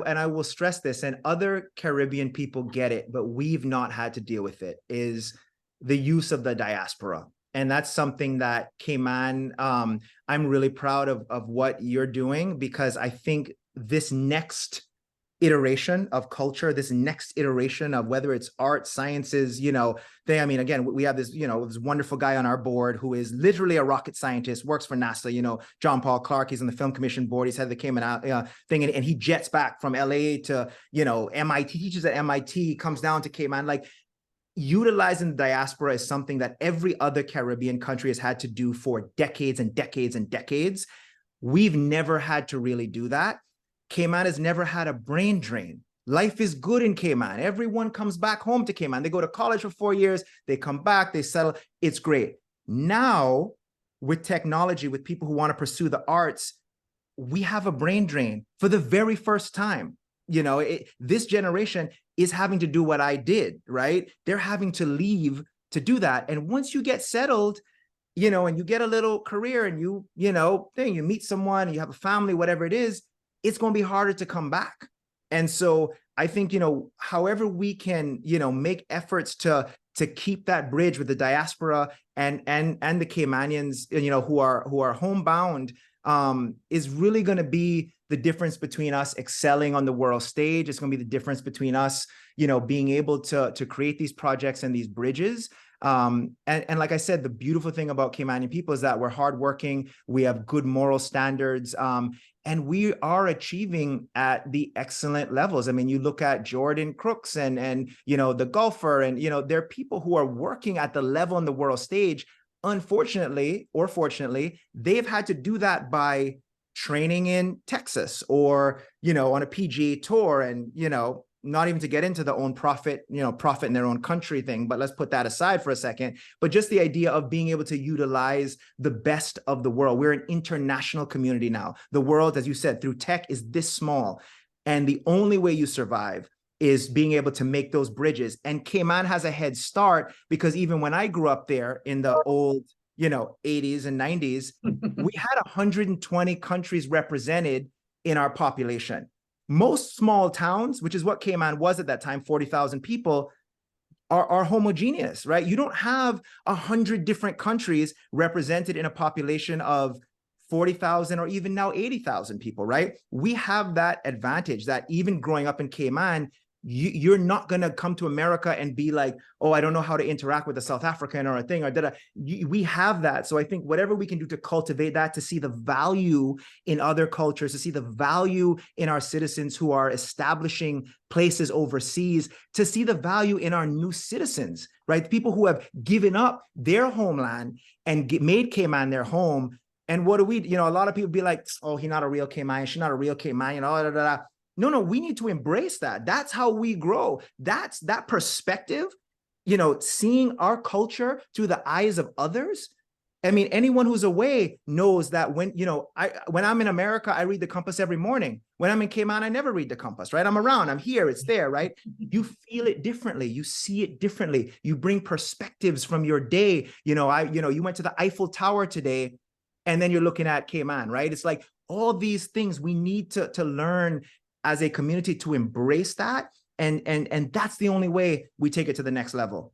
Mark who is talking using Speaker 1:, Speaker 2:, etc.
Speaker 1: and I will stress this, and other Caribbean people get it, but we've not had to deal with it, is the use of the diaspora. And that's something that Cayman, I'm really proud of what you're doing, because I think this next iteration of culture, this next iteration of whether it's art, sciences, I mean, again, we have this, this wonderful guy on our board who is literally a rocket scientist, works for NASA, John Paul Clark, he's on the Film Commission board, he's had the Cayman thing, and he jets back from LA to, MIT, teaches at MIT, comes down to Cayman. Like, utilizing the diaspora is something that every other Caribbean country has had to do for decades and decades and decades. We've never had to really do that. Cayman has never had a brain drain. Life is good in Cayman. Everyone comes back home to Cayman. They go to college for 4 years, they come back, they settle. It's great. Now, with technology, with people who want to pursue the arts, we have a brain drain for the very first time. This generation is having to do what I did, right? They're having to leave to do that. And once you get settled, and you get a little career and you meet someone, you have a family, whatever it is, it's going to be harder to come back. And so I think, however we can, make efforts to keep that bridge with the diaspora and the Caymanians, who are homebound, is really going to be the difference between us excelling on the world stage. It's going to be the difference between us, being able to create these projects and these bridges. And like I said, the beautiful thing about Caymanian people is that we're hardworking, we have good moral standards, and we are achieving at the excellent levels. I mean, you look at Jordan Crooks and the golfer, and there are people who are working at the level on the world stage. Unfortunately, or fortunately, they've had to do that by training in Texas or on a PGA tour, and not even to get into the own profit in their own country thing, but let's put that aside for a second. But just the idea of being able to utilize the best of the world. We're an international community now. The world, as you said, through tech is this small. And the only way you survive is being able to make those bridges. And Cayman has a head start, because even when I grew up there in the old, 80s and 90s, we had 120 countries represented in our population. Most small towns, which is what Cayman was at that time, 40,000 people, are homogeneous, right? You don't have 100 different countries represented in a population of 40,000 or even now 80,000 people, right? We have that advantage that even growing up in Cayman, you're not going to come to America and be like, oh, I don't know how to interact with a South African or a thing or da-da. We have that. So I think whatever we can do to cultivate that, to see the value in other cultures, to see the value in our citizens who are establishing places overseas, to see the value in our new citizens, right? People who have given up their homeland and made Cayman their home. And what do we, a lot of people be like, oh, he's not a real Caymanian, she's not a real Caymanian, oh, da, da, da. No, we need to embrace that. That's how we grow. That's that perspective, seeing our culture through the eyes of others. I mean, anyone who's away knows that when I'm in America, I read the compass every morning. When I'm in Cayman, I never read the compass, right? I'm around, I'm here, it's there, right? You feel it differently. You see it differently. You bring perspectives from your day. You went to the Eiffel Tower today, and then you're looking at Cayman, right? It's like all these things we need to learn as a community to embrace that. And that's the only way we take it to the next level.